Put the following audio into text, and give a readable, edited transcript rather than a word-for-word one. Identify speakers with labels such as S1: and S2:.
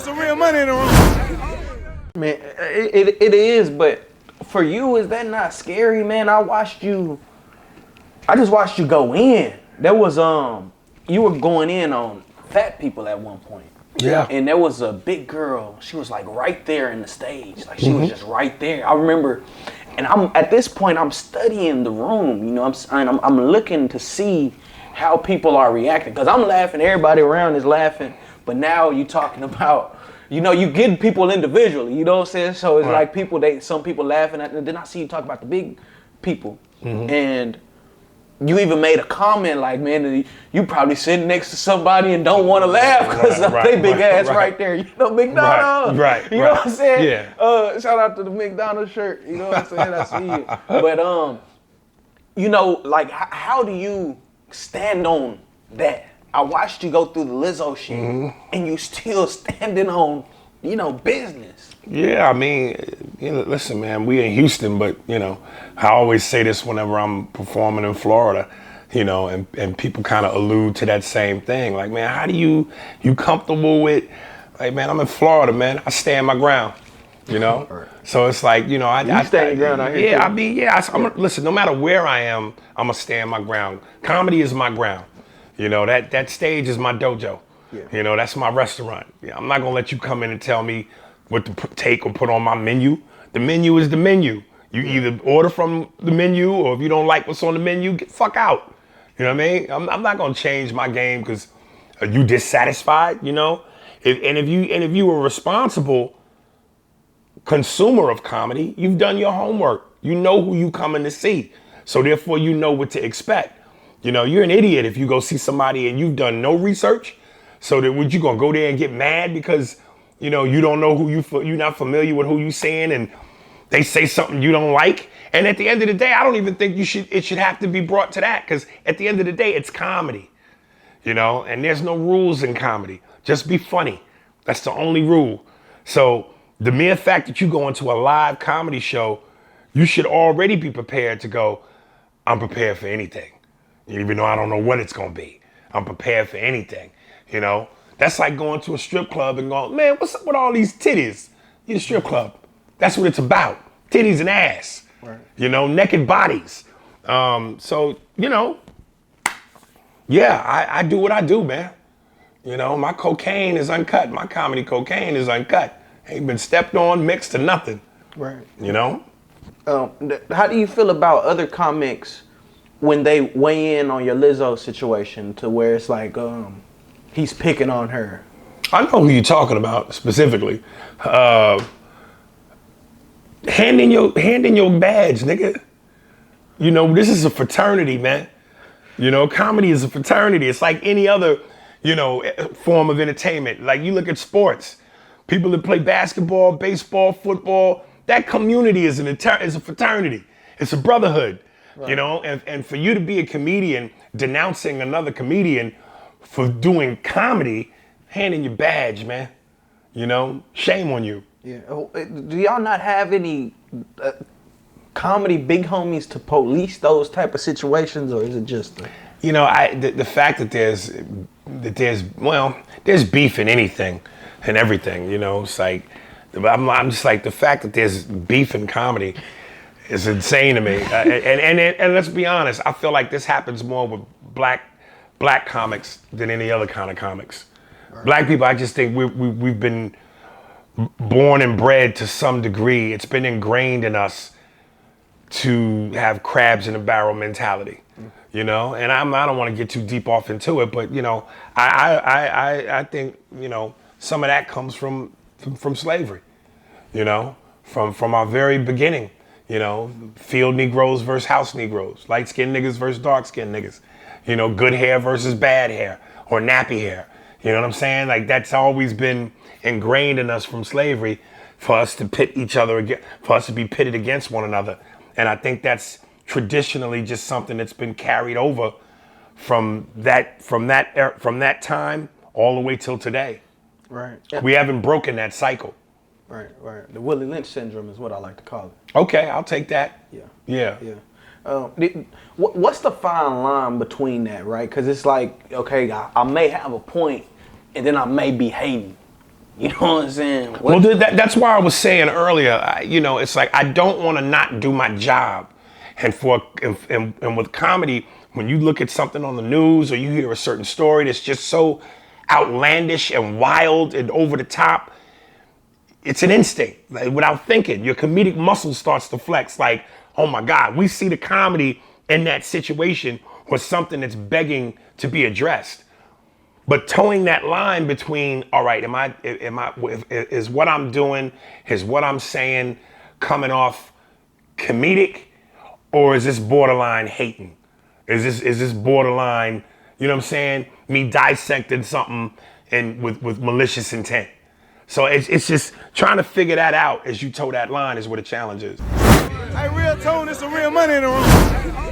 S1: some real money in the room.
S2: Man, it is, but for you, is that not scary, man? I just watched you go in. There was you were going in on fat people at one point.
S3: Yeah.
S2: And there was a big girl. She was like right there in the stage. Like she was just right there. I remember, and at this point I'm studying the room. You know, I'm looking to see how people are reacting, because I'm laughing. Everybody around is laughing. But now you talking about, you know, you get people individually. You know what I'm saying? So it's like some people laughing at. And then I see you talk about the big people, and you even made a comment like, man, you probably sitting next to somebody and don't want to laugh because they big ass right there. You know, McDonald's.
S3: Right.
S2: You know what I'm saying?
S3: Yeah.
S2: Shout out to the McDonald's shirt. You know what I'm saying? I see it. But you know, like, how do you stand on that? I watched you go through the Lizzo shit, and you still standing on, you know, business.
S3: Yeah, I mean, you know, listen, man, we in Houston, but, you know, I always say this whenever I'm performing in Florida, you know, and people kind of allude to that same thing. Like, man, how do you comfortable with, like, man, I'm in Florida, man, I stand my ground, you know? So it's like, you know, I
S2: stand your ground out here.
S3: Yeah,
S2: too.
S3: I mean, listen, no matter where I am, I'm going to stand my ground. Comedy is my ground. You know, that stage is my dojo. Yeah. You know, that's my restaurant. Yeah, I'm not going to let you come in and tell me what to take or put on my menu. The menu is the menu. You either order from the menu, or if you don't like what's on the menu, get the fuck out. You know what I mean? I'm not gonna change my game because you dissatisfied. You know, if you were a responsible consumer of comedy, you've done your homework. You know who you coming to see, so therefore you know what to expect. You know, you're an idiot if you go see somebody and you've done no research. So that would you gonna go there and get mad because, you know, you don't know you're not familiar with who you seeing, and they say something you don't like. And at the end of the day, I don't even think it should have to be brought to that, because at the end of the day, it's comedy, you know, and there's no rules in comedy. Just be funny. That's the only rule. So the mere fact that you go into a live comedy show, you should already be prepared to go, I'm prepared for anything. Even though I don't know what it's gonna be, I'm prepared for anything, you know? That's like going to a strip club and going, man, what's up with all these titties? You a strip club. That's what it's about. Titties and ass. Right. You know, naked bodies. So, you know, yeah, I do what I do, man. You know, my cocaine is uncut. My comedy cocaine is uncut. Ain't been stepped on, mixed, or nothing. Right. You know?
S2: How do you feel about other comics when they weigh in on your Lizzo situation, to where it's like, he's picking on her?
S3: I know who you're talking about specifically. Hand in your badge, nigga. You know, this is a fraternity, man. You know, comedy is a fraternity. It's like any other, you know, form of entertainment. Like, you look at sports. People that play basketball, baseball, football, that community is a fraternity. It's a brotherhood. Right. You know, and for you to be a comedian denouncing another comedian for doing comedy, hand in your badge, man. You know, shame on you.
S2: Yeah. Do y'all not have any comedy big homies to police those type of situations, or is it just?
S3: You know, the fact that there's beef in anything and everything. You know, it's like I'm just like, the fact that there's beef in comedy is insane to me. And let's be honest, I feel like this happens more with black comics than any other kind of comics. Right. Black people, I just think we've been born and bred to some degree. It's been ingrained in us to have crabs in a barrel mentality, you know. And I don't want to get too deep off into it, but you know, I think, you know, some of that comes from slavery, you know, from our very beginning. You know, field Negroes versus house Negroes, light-skinned niggas versus dark-skinned niggas. You know, good hair versus bad hair, or nappy hair. You know what I'm saying? Like, that's always been ingrained in us from slavery, for us to pit each other, for us to be pitted against one another. And I think that's traditionally just something that's been carried over from that time all the way till today.
S2: Right.
S3: We haven't broken that cycle.
S2: Right. The Willie Lynch syndrome is what I like to call it.
S3: Okay, I'll take that. Yeah.
S2: What's the fine line between that, right? Because it's like, okay, I may have a point, and then I may be hating. You know what I'm saying?
S3: Well, that's why I was saying earlier, it's like I don't want to not do my job. And with comedy, when you look at something on the news or you hear a certain story that's just so outlandish and wild and over the top, it's an instinct. Like, without thinking, your comedic muscle starts to flex. Like, oh my God, we see the comedy in that situation was something that's begging to be addressed. But towing that line between, all right, is what I'm doing, is what I'm saying coming off comedic, or is this borderline hating? Is this borderline, you know what I'm saying, me dissecting something and with malicious intent? So it's just trying to figure that out as you toe that line is where the challenge is.
S1: Hey, real tone, it's some real money in the room.